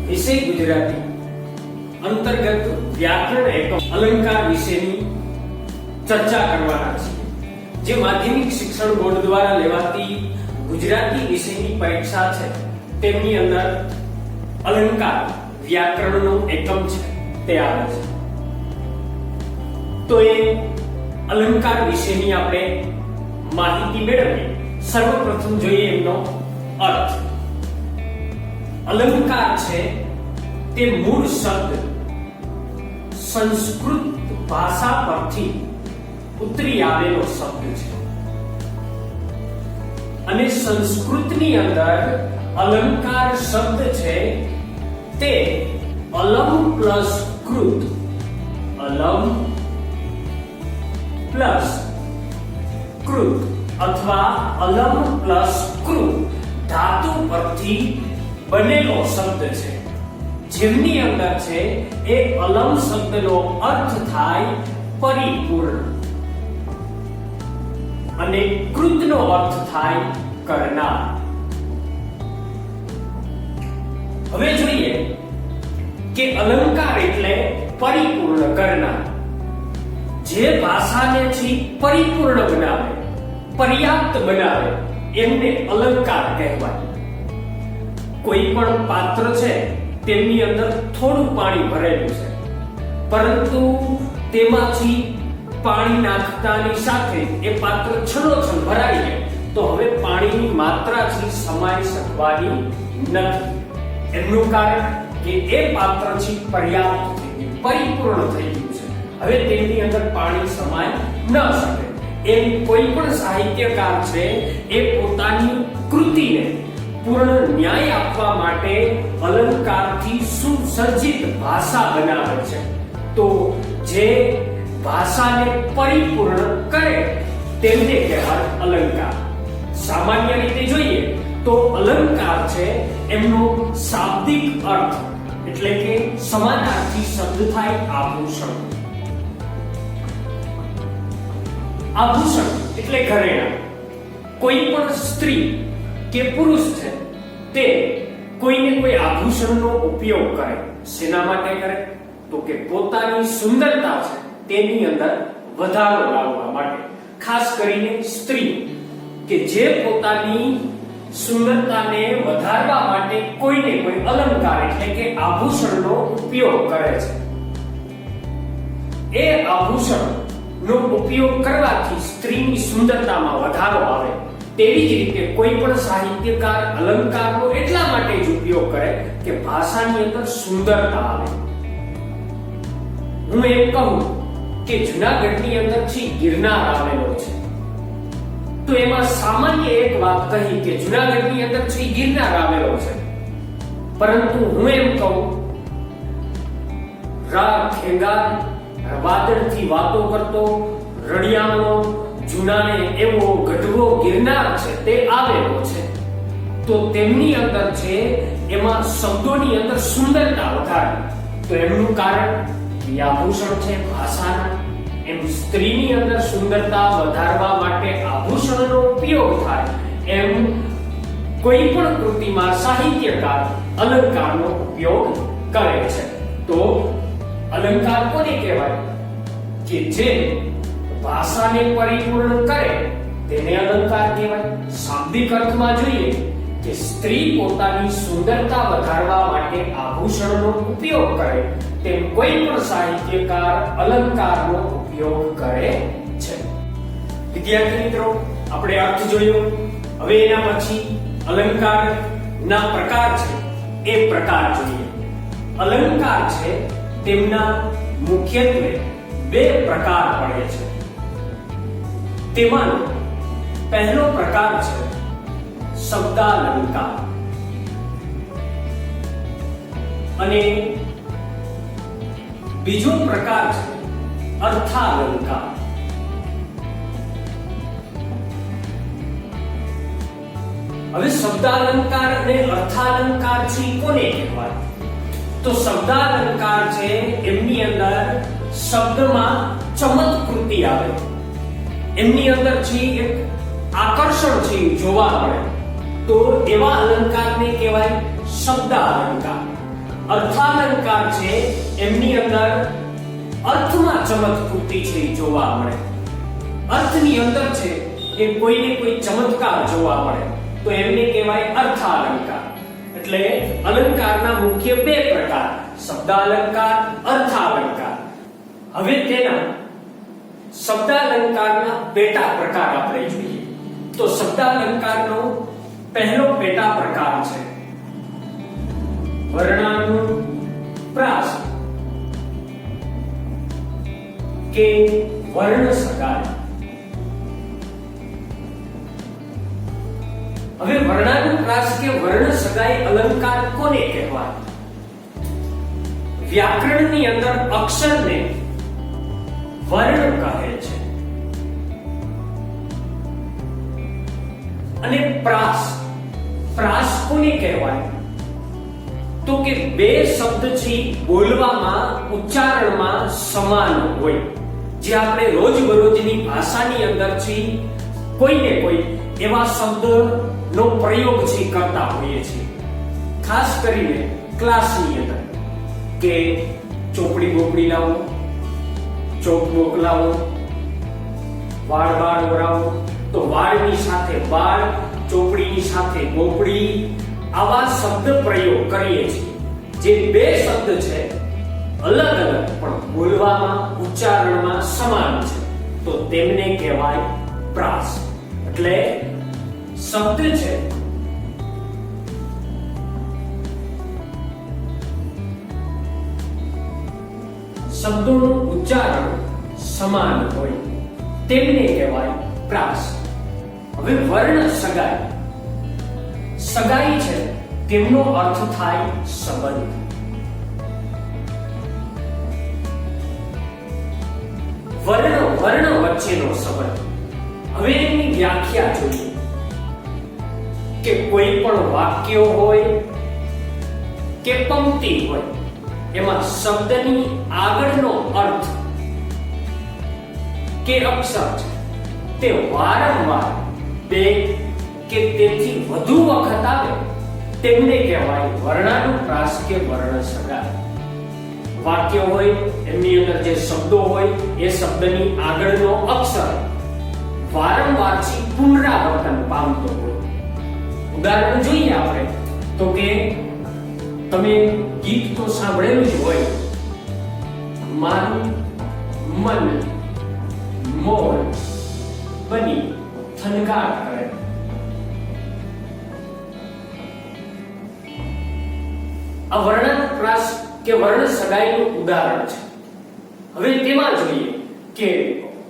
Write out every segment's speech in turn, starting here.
વિષય ગુજરાતી અંતર્ગત વ્યાકરણ એકમ અલંકાર વિશેની ચર્ચા કરવાના છે। જે માધ્યમિક શિક્ષણ બોર્ડ દ્વારા લેવાતી ગુજરાતી વિષયની પરીક્ષા છે તેમની અંદર અલંકાર વ્યાકરણનો એકમ છે તે આવે છે। તો એ અલંકાર વિશેની આપણે માહિતી મેળવીએ। સર્વપ્રથમ જોઈએ એમનો અર્થ। અલંકાર છે તે મૂળ શબ્દ સંસ્કૃત ભાષા પરથી ઉતરી આવેલો શબ્દ છે અને સંસ્કૃતની અંદર અલંકાર શબ્દ છે તે અલમ પ્લસ કૃત, અલમ પ્લસ કૃત અથવા અલમ પ્લસ કૃત ધાતુ પરથી બનેલો શબ્દ છે, જેમની અંદર છે એ અલમ શબ્દનો અર્થ થાય પરિપૂર્ણ અને કૃતનો અર્થ થાય કરનાર। હવે જોઈએ કે અલંકાર એટલે પરિપૂર્ણ કરનાર, જે ભાષાને છે પરિપૂર્ણ બનાવે, પર્યાપ્ત બનાવે એમને અલંકાર કહેવાય। કોઈ પણ પાત્ર છે તેમની અંદર થોડું પાણી ભરેલું છે, પરંતુ તેમાંથી પાણી નાખતાની સાથે એ પાત્ર છલોછલ ભરાઈ જાય તો હવે પાણીની માત્રા છે સમાઈ શકવાની નથી। એનું કારણ કે એ પાત્ર છે પર્યાપ્ત થઈ ગયું, પરિપૂર્ણ થઈ ગયું છે, હવે તેની અંદર પાણી સમાય ન શકે। એમ કોઈ પણ સાહિત્યકાર છે એ પોતાની કૃતિને પૂર્ણ ન્યાય આપવા માટે અલંકારથી સુસજ્જિત ભાષા બનાવે છે। તો જે ભાષાને પરિપૂર્ણ કરે તેમને કહેવાય અલંકાર। સામાન્ય રીતે જોઈએ તો અલંકાર છે એમનો શાબ્દિક અર્થ એટલે કે સમાનાર્થી શબ્દ થાય આભૂષણ। આભૂષણ એટલે ઘરેણાં। કોઈ પણ સ્ત્રી કે પુરુષ છે તે કોઈને કોઈ આભૂષણનો ઉપયોગ કરે, શેના માટે કરે તો કે પોતાની સુંદરતા છે તેની અંદર વધારો લાવવા માટે। ખાસ કરીને સ્ત્રી કે જે પોતાની સુંદરતાને વધારવા માટે કોઈને કોઈ અલંકાર એટલે કે આભૂષણનો ઉપયોગ કરે છે। એ આભૂષણનો ઉપયોગ કરવાથી સ્ત્રીની સુંદરતામાં વધારો આવે। તેવી જ રીતે કોઈ પણ સાહિત્યકાર અલંકારનો એટલા માટે જ ઉપયોગ કરે કે ભાષાની અંદર સુંદરતા આવે। હું એમ કહું કે જૂનાગઢની અંદર થી ગિરનાર આવેલો છે તો એમાં સામાન્ય એક વાત કહી કે જૂનાગઢની અંદર થી ગિરનાર આવેલો છે, પરંતુ હું એમ કહું ખેંગાર વાદળથી વાતો કરતો રળિયામણો જૂનાને એવો ગઢવો ગિરનાર છે તે આવેલો છે, તો તેમની અંદર છે એમાં શબ્દોની અંદર સુંદરતા વધારે। તો એમનું કારણ આભૂષણ છે ભાષાના। એમ સ્ત્રીની અંદર સુંદરતા વધારવા માટે આભૂષણનો ઉપયોગ થાય, એમ કોઈ પણ કૃતિમાં સાહિત્યકાર અલંકારનો ઉપયોગ કરે છે। તો અલંકાર કોને કહેવાય કે જે ભાષાને પરિપૂર્ણ કરે તેને અલંકાર કહેવાય। શાબ્દિક અર્થમાં જોઈએ કે સ્ત્રી પોતાની સુંદરતા વધારવા માટે આભૂષણનો ઉપયોગ કરે તેમ કોઈ પણ સાહિત્યકાર અલંકારનો ઉપયોગ કરે છે। વિદ્યાર્થી મિત્રો, આપણે અર્થ જોયો। હવે એના પછી અલંકારના પ્રકાર છે એ પ્રકાર જોઈએ। અલંકાર છે તેમના મુખ્યત્વે બે પ્રકાર પડે છે। તેમાંનો પહેલો પ્રકાર છે શબ્દાલંકાર અને બીજો પ્રકાર છે અર્થાલંકાર। હવે શબ્દાલંકાર અને અર્થાલંકાર છે કોને કહેવાય તો શબ્દાલંકાર છે એમની અંદર શબ્દમાં ચમત્કૃતિ આવે, એમની અંદર છે એક આકર્ષણ છે જોવા મળે, તો એવા અલંકારને કહેવાય શબ્દાલંકાર। અર્થાલંકાર છે એમની અંદર અર્થમાં ચમત્કૃતિ છે એ જોવા મળે. અર્થની અંદર છે એ કોઈને કોઈ ચમત્કાર જોવા મળે તો એમને કહેવાય અર્થાલંકાર. એટલે અલંકારના મુખ્ય બે પ્રકાર, શબ્દાલંકાર, અર્થાલંકાર. હવે તેના શબ્દાલંકારના પેટા પ્રકાર આપણે જોઈએ. તો શબ્દાલંકારનો પહેલો પેટા પ્રકાર છે વર્ણાનુપ્રાસ કે વર્ણ સગાઈ. હવે વર્ણાનુપ્રાસ કે વર્ણ સગાઈ અલંકાર કોને કહેવાય? વ્યાકરણની અંદર અક્ષરને વર્ણ કહે છે અને પ્રાસ કોને કહેવાય? તો કે બે શબ્દ છે બોલવામાં, ઉચ્ચારણમાં સમાન હોય. જે આપણે રોજબરોજની ભાષાની અંદર છે કોઈને કોઈ એવા શબ્દનો પ્રયોગ છે કરતા હોઈએ છીએ. ખાસ કરીને ક્લાસની અંદર કે ચોપડી બોપડી લાવો, ચોક મોકલાવો, વાળ ઓરાવો, તો વાળની સાથે વાળ, ચોપડીની સાથે બોપડી, આવા શબ્દ પ્રયોગ કરીએ છીએ. જે બે શબ્દ છે અલગ અલગ પણ બોલવામાં, ઉચ્ચારણમાં સમાન છે તો તેમને કહેવાય પ્રાસ. એટલે શબ્દ છે શબ્દોનું ઉચ્ચારણ સમાન હોય તેમને કહેવાય પ્રાસ. હવે વર્ણ સગાઈ છે તેમનો અર્થ થાય સંબંધ. વર્ણ વચ્ચેનો સંબંધ. હવે એની વ્યાખ્યા જોઈએ કે કોઈ પણ વાક્ય હોય કે પંક્તિ હોય એમાં શબ્દની આગળનો અર્થ કે અક્ષર છે તે વારંવાર બે કે તેથી વધુ વખત આવે તેમને કહેવાય વર્ણાનુપ્રાસ કે વર્ણ સગાઈ. વાક્ય હોય એમની અંદર જે શબ્દો હોય એ શબ્દની આગળનો અક્ષર વારંવાર પુનરાવર્તન પામતો હોય. ઉદાહરણ જોઈએ આપણે તો કે તમે ગીત તો સાંભળેલું જ હોય, મારું મન મોર બની થનગાટ કરે. આ વર્ણાનુપ્રાસ કે વર્ણ સગાઈનું ઉદાહરણ છે. હવે તેમાં જોઈએ કે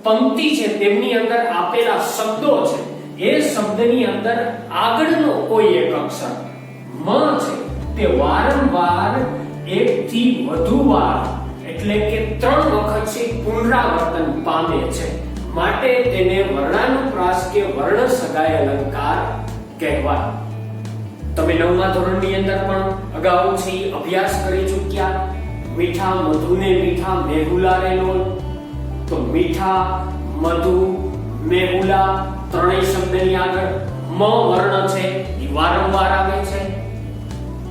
પંક્તિ છે તેમની અંદર આપેલા શબ્દો છે એ શબ્દની અંદર આગળનો કોઈ એક અક્ષર મ છે તે વારંવાર એક થી વધુ વાર એટલે કે 3 વખત છે પુનરાવર્તન પામે છે. માટે તેને વર્ણાનુપ્રાસ કે વર્ણ સગાઈ અલંકાર કહેવાય. તમે 9મા ધોરણની અંદર પણ અગાઉ છે અભ્યાસ કરી ચૂક્યા. મીઠા મધુને મીઠા મેહુલા રેલો. તો મીઠા, મધુ, મેહુલા ત્રણેય શબ્દની આગળ મ વર્ણ છે એ વારંવાર આવે છે.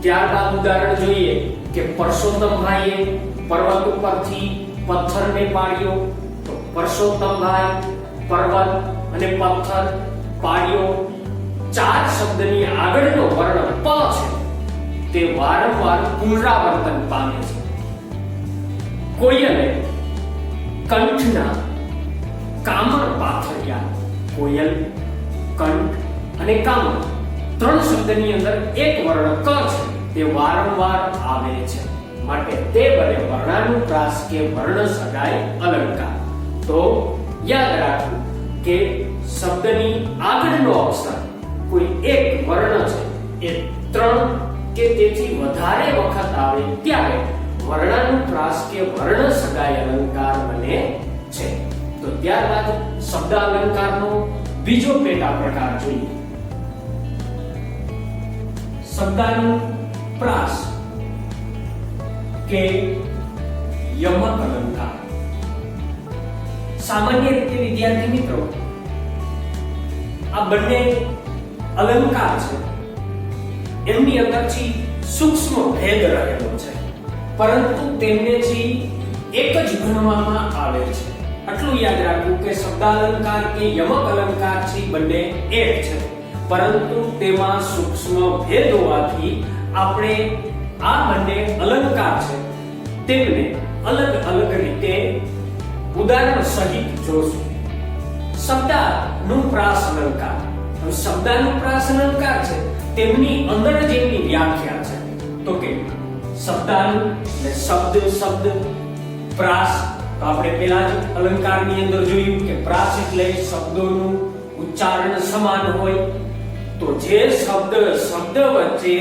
ત્યારબાદ ઉદાહરણ જોઈએ કે પરસોત્તમભાઈએ પર્વત ઉપરથી પથ્થરને પાડ્યો. તો પરસોત્તમભાઈ, પર્વત અને પથ્થર પાડ્યો 4 શબ્દની આગળનો વર્ણ પ છે તે વારંવાર પુનરાવર્તન પામે છે. કોયલે કંઠના કામર પાથર્યા. કોયલ, કંઠ અને કામર 3 શબ્દની અંદર એક વર્ણ ક છે તે વારંવાર આવે છે. માટે તે બને વર્ણાનુપ્રાસ કે વર્ણ સગાઈ અલંકાર. તો યાદ રાખવું કે શબ્દની આગળનો અક્ષર કોઈ એક વર્ણ છે એ 3 કે તેથી વધારે વખત આવે ત્યારે વર્ણાનુપ્રાસ કે વર્ણ સગાઈ અલંકાર બને છે. તો ત્યારબાદ શબ્દ અલંકારનો બીજો પેટા પ્રકાર જોઈએ. શબ્દાનુપ્રાસ કે યમક અલંકાર. સામાન્ય રીતે વિદ્યાર્થી મિત્રો આ બંને અલંકાર છે એમની અંદરથી સૂક્ષ્મ ભેદ રહેલો છે, પરંતુ તેમને એક જ ગણવામાં આવે છે. આટલું યાદ રાખવું કે શબ્દાલંકાર કે યમક અલંકાર છે બંને એક છે, પરંતુ તેમાં સૂક્ષ્મ ભેદ હોવાથી આપણે આ બંને અલંકાર છે તેમને અલગ અલગ રીતે ઉદાહરણ સહિત જોશું. શબ્દાનુપ્રાસ અલંકાર. શબ્દાનુપ્રાસ અલંકાર છે તેમની અંદર જેની વ્યાખ્યા છે તો કે શબ્દાનુ એટલે શબ્દ શબ્દ, પ્રાસ તો આપણે પેલા જ અલંકારની અંદર જોયું કે પ્રાસ એટલે શબ્દોનું ઉચ્ચારણ સમાન હોય. તો જે શબ્દ વચ્ચે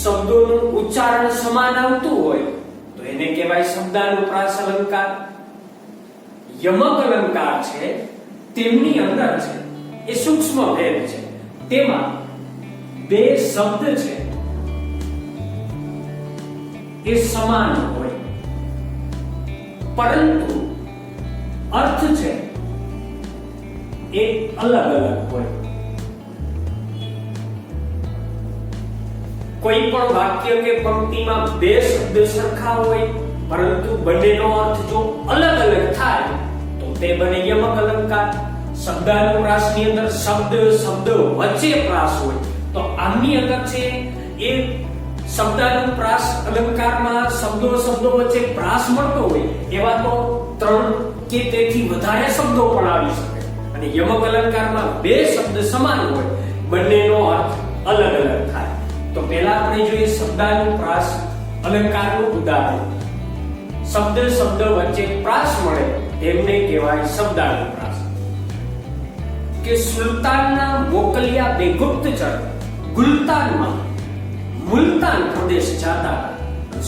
શબ્દોનું ઉચ્ચારણ સમાન આવતું હોય તો એને કહેવાય શબ્દાનુપ્રાસ અલંકાર. યમક અલંકાર છે તેમની અંદર છે એ સૂક્ષ્મ ભેદ છે. તેમાં બે શબ્દ છે એ સમાન હોય, પરંતુ અર્થ છે એ અલગ અલગ હોય. કોઈ પણ વાક્ય કે પંક્તિમાં બે શબ્દ સરખા હોય પરંતુ બંનેનો અર્થ જો અલગ અલગ થાય તો તે બને યમક અલંકાર. શબ્દાનુપ્રાસની અંદર શબ્દ વચ્ચે પ્રાસ હોય તો આમની અંદર છે એ શબ્દાનુપ્રાસ અલંકારમાં શબ્દો વચ્ચે પ્રાસ મળતો હોય એવા તો 3 કે તેથી વધારે શબ્દો પણ આવી શકે. અને યમક અલંકારમાં બે શબ્દ સમાન હોય બંનેનો અર્થ અલગ અલગ થાય. તો પહેલા આપણે જોઈએ શબ્દાનુપ્રાસ અલંકારનું ઉદાહરણ. શબ્દ વચ્ચે પ્રાસ મળે તેમને કહેવાય શબ્દાનુપ્રાસ. કે સુલતાનના મોકલ્યા બે ગુપ્તચર ગુલતાનમાં મુલતાન પ્રદેશ જતા હતા.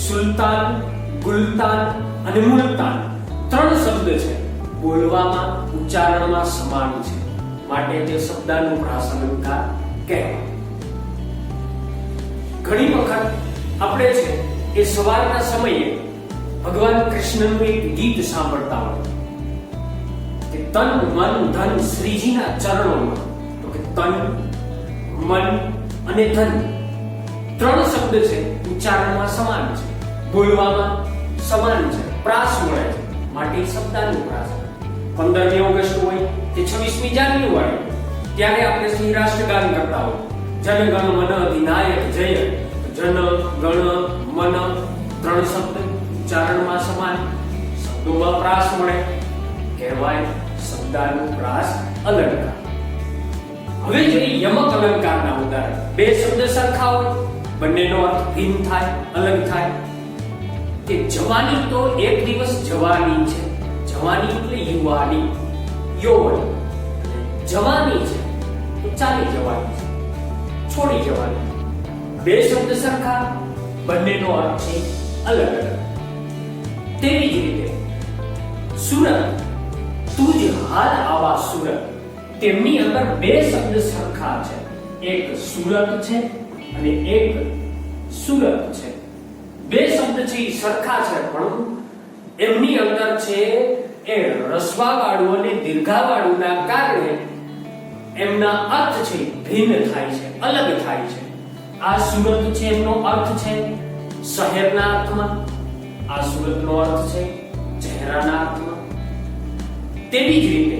સુલતાન, ગુલતાન અને મુલતાન 3 શબ્દ છે, બોલવામાં ઉચ્ચારણમાં સમાન છે, માટે તે શબ્દાનુપ્રાસ અલંકાર કહેવાય. ઘણી વખત આપણે છે એ સવારના સમયે ભગવાન કૃષ્ણનું એક ગીત સાંભળતા હોય કે તન મન ધન શ્રીજીના ચરણોમાં. તો કે તન, મન અને ધન 3 શબ્દ છે, ઉચ્ચારણમાં સમાન છે, બોલવામાં સમાન છે, પ્રાસ મળે છે, માટે શબ્દાનુપ્રાસ. 15મી ઓગસ્ટ હોય કે 26મી જાન્યુઆરી ત્યારે આપણે શ્રી રાષ્ટ્રગાન કરતા હોય જન ગણ મન અધિનાયક જય. જન ગણ મન 3 શબ્દ ઉચ્ચારણમાં સમાન, શબ્દોમાં પ્રાસ મળે, કહેવાય શબ્દાનુપ્રાસ અલંકાર. હવે જોઈએ યમક અલંકારના ઉદાહરણ. બે શબ્દ સરખા હોય બંનેનો અર્થ ભિન્ન થાય, અલગ થાય. કે જવાની તો એક દિવસ જવાની છે, જવાની એટલે યુવાની, યૌવન. જવાની છે તો ચાલી જવાની છે, છોડી જવાની. બે શબ્દ સરખા બંનેનો અર્થ છે અલગ અલગ. તેવી જ રીતે સુરત, તુજ હાલ આવા સુરત, તેમની અંદર બે શબ્દ સરખા છે, એક સુરત છે અને એક સુરત છે. બે શબ્દ છે સરખા છે પણ એમની અંદર છે એ રસ્વાવાળું અને દીર્ઘાવાળુંના કારણે એમના અર્થ છે ભિન્ન થાય છે, અલગ થાય છે. આ સુરત છે એમનો અર્થ છે શહેરના અર્થમાં, આ સુરતનો અર્થ છે ચહેરાના અર્થમાં. તેવી જ રીતે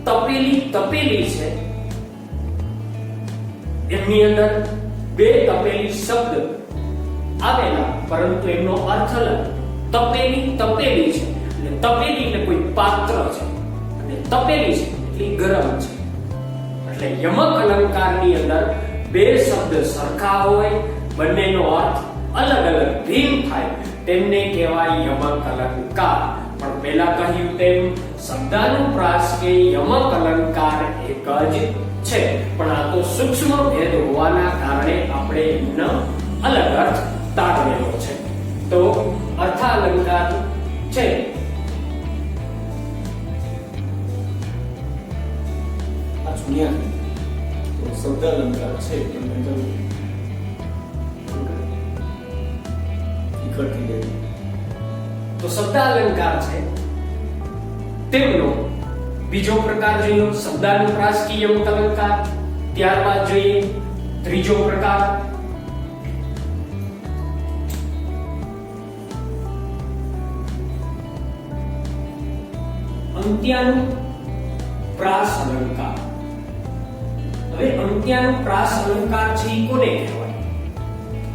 તપેલી છે એમની અંદર બે તપેલી શબ્દ આવેલા પરંતુ એમનો અર્થ અલગ. તપેલી છે એટલે તપેલી એટલે કોઈ પાત્ર છે અને તપેલી છે એટલે ગરમ છે. એટલે યમક અલંકારની અંદર બે શબ્દ સરખા હોય બંનેનો અર્થ અલગ અલગ ભિન્ન થાય તેમને કહેવાય યમક અલંકાર. પણ પહેલા કહ્યું તેમ શબ્દાનુપ્રાસ કે યમક અલંકાર એક જ છે, પણ આ તો સૂક્ષ્મ ભેદ હોવાના કારણે આપણે એનો અલગ અર્થ તારવેલો છે. તો અર્થાલંકાર છે આ જુનિયા શબ્દાલંકાર છે તો શબ્દાલંકાર છે તેમનો બીજો પ્રકાર જોયો શબ્દાનુપ્રાસ કે યમક અલંકાર. ત્યારબાદ જોઈએ ત્રીજો પ્રકાર અંત્યાનું પ્રાસ અલંકાર. હવે અંત્યાનું પ્રાસ અલંકાર છે એ કોને કહેવાય?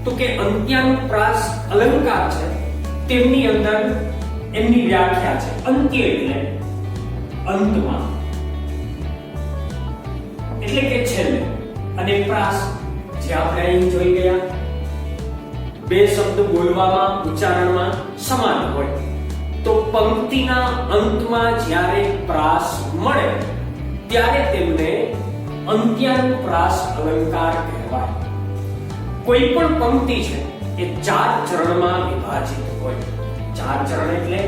તો કે અંત્યાનું પ્રાસ અલંકાર છે તેમની અંદર એમની વ્યાખ્યા છે. અંત્ય એટલે અંતમાં, એટલે કે છેલ્લે, અને પ્રાસ જે આપણે અહીં જોઈ ગયા, બે શબ્દ બોલવામાં ઉચ્ચારણમાં સમાન હોય તો પંક્તિના અંતમાં જ્યારે પ્રાસ મળે ત્યારે તેમને અંત્યાનુપ્રાસ અલંકાર કહેવાય. કોઈ પણ પંક્તિ છે એ ચાર ચરણમાં વિભાજિત હોય. ચાર ચરણ એટલે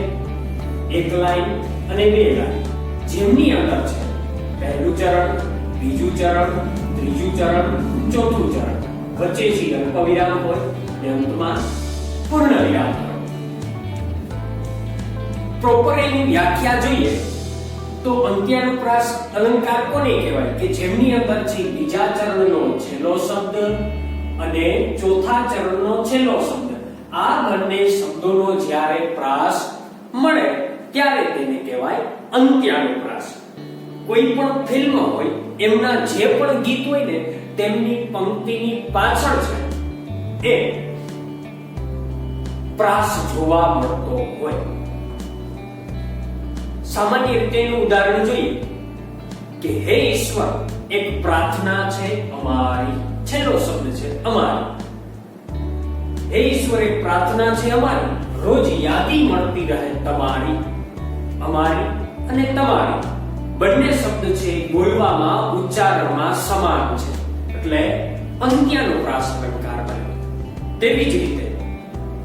એક લાઈન અને બે લાઈન, જેમની અંદર છે પહેલું ચરણ, બીજું ચરણ, ત્રીજું ચરણ, ચોથું ચરણ, વચ્ચે અલ્પવિરામ હોય અને અંતમાં પૂર્ણ વિરામ હોય. પ્રોપર એની વ્યાખ્યા જોઈએ તો અંત્યાનુપ્રાસ અલંકાર કોને કહેવાય? કે જેમની અંદર છે બીજા ચરણનો છેલ્લો શબ્દ અને ચોથા ચરણનો છેલ્લો શબ્દ, આ બંને શબ્દોનો જ્યારે પ્રાસ મળે ત્યારે તેને કહેવાય અંત્યાનુપ્રાસ. કોઈ પણ ફિલ્મ હોય, એમના જે પણ ગીત હોય ને તેમની પંક્તિની પાછળ છે એ પ્રાસ જોવા મળતો હોય. સામાન્ય રીતે એનું ઉદાહરણ જોઈએ કે હે ઈશ્વર, એક પ્રાર્થના છે અમારી, છેલ્લો શબ્દ છે અમારી. હે ઈશ્વર, એક પ્રાર્થના છે અમારી, રોજ યાદી મળતી રહે તમારી. અમારી અને તમારી બંને શબ્દ છે બોલવામાં ઉચ્ચારણમાં સમાન છે, એટલે અંત્યાનુપ્રાસ અલંકાર બને. તેવી જ રીતે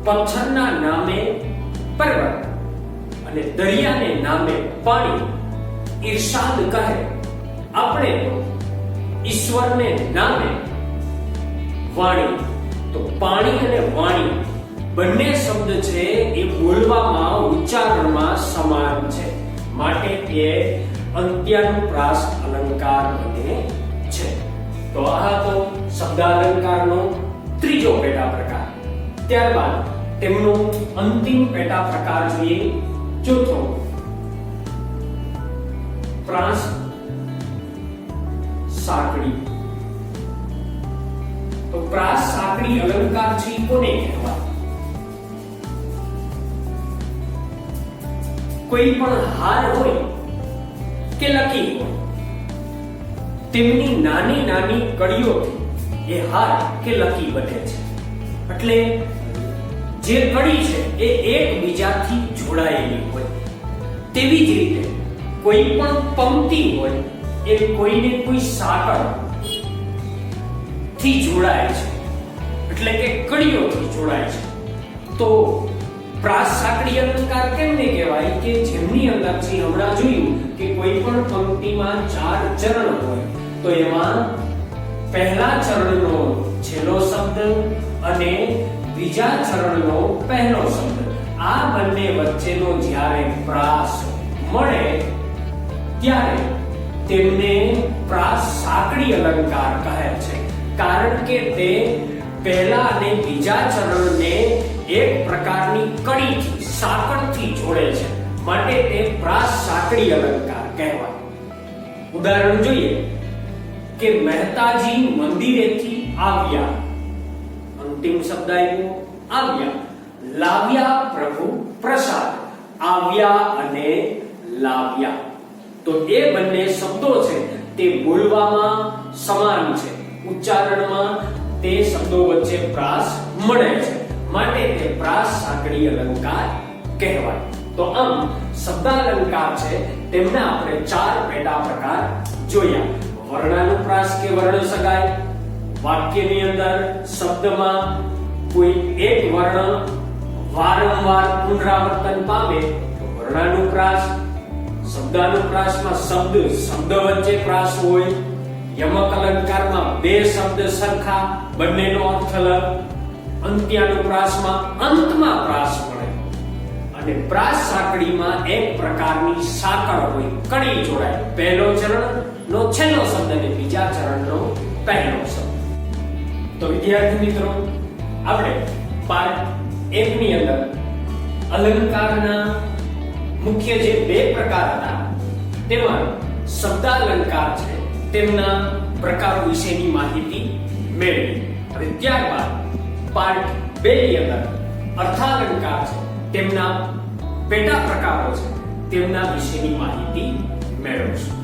પથ્થરના નામે પર્વત અને દરિયાને નામે પાણી, ઈર્ષાદ કહે આપણે તો ઈશ્વરને નામે વાણી. તો પાણી અને વાણી બંને શબ્દ છે એ બોલવામાં ઉચ્ચારણમાં સમાન છે, માટે તે અંત્યાનુપ્રાસ અલંકાર બને છે. તો આ તો શબ્દાલંકારનો ત્રીજો પેટા પ્રકાર. ત્યારબાદ તેમનો અંતિમ પેટા પ્રકાર જોઈએ, ચોથો, પ્રાસ સાંકડી. તો પ્રાસ સાંકડી અલંકાર છે કોને કહેવાય? કોઈ પણ હાર હોય કે લકી હોય, તેમની નાની નાની કડીઓથી એ હાર કે લકી બને છે. એટલે જે કડી છે એ એકબીજાથી જોડાયેલી હોય. તેવી જ રીતે કોઈ પણ પંક્તિ હોય એ કોઈને કોઈ સાંકળ થી જોડાય છે, એટલે કે કડીઓથી જોડાય છે. તો પ્રાસ સાંકડી અલંકાર કેમને કહેવાય? કે જેમની અંદર છે હમણાં જોયું કે કોઈ પણ પંક્તિમાં ચાર ચરણ હોય તો એમાં પહેલા ચરણનો છેલ્લો શબ્દ અને બીજા ચરણનો પહેલો શબ્દ, આ બંને વચ્ચેનો જ્યારે પ્રાસ મળે ત્યારે તેમને પ્રાસ સાંકડી અલંકાર કહે છે. કારણ કે તે પહેલા અને બીજા ચરણને એક પ્રકારની કડીથી, સાંકળથી જોડે છે, માટે તે પ્રાસ સાંકડી અલંકાર કહેવાય. ઉદાહરણ જોઈએ કે મહેતાજી મંદિરેથી આવ્યા, અંતિમ શબ્દ આવ્યો આવ્યા. લાવ્યા પ્રભુ પ્રસાદ, આવ્યા અને લાવ્યા. તો એ બંને શબ્દો છે તે બોલવામાં સમાન છે, ઉચ્ચારણમાં તે શબ્દો વચ્ચે પ્રાસ મળે છે, માટે તે પ્રાસ સાંકડી અલંકાર કહેવાય. તો આમ શબ્દાલંકાર છે તેમના આપણે ચાર પેટા પ્રકાર જોયા. વર્ણાનુપ્રાસ કે વર્ણ સગાઈ, વાક્યની અંદર શબ્દમાં કોઈ એક વર્ણ વારંવાર પુનરાવર્તન પામે તો વર્ણાનુપ્રાસ. શબ્દાનુપ્રાસમાં શબ્દ વચ્ચે પ્રાસ હોય. યમક અલંકારમાં બે શબ્દ સરખા, બંનેનો અર્થ અલગ. અંત્યાનુપ્રાસમાં અંતમાં પ્રાસ મળે. અને પ્રાસ સાંકડીમાં એક પ્રકારની સાંકળ હોય, કડી જોડાય. પહેલો ચરણનો છેલ્લો શબ્દ અને બીજા ચરણનો પહેલો શબ્દ. તો વિદ્યાર્થી મિત્રો, આપણે પાર્ટ 1 ની અંદર અલંકારના મુખ્ય જે બે પ્રકાર હતા તેમાં શબ્દાલંકાર છે તેમના પ્રકારો વિશેની માહિતી મેળવી. હવે ત્યારબાદ પાર્ટ 2 ની અંદર અર્થાલંકાર છે તેમના પેટા પ્રકારો છે તેમના વિશેની માહિતી મેળવશું.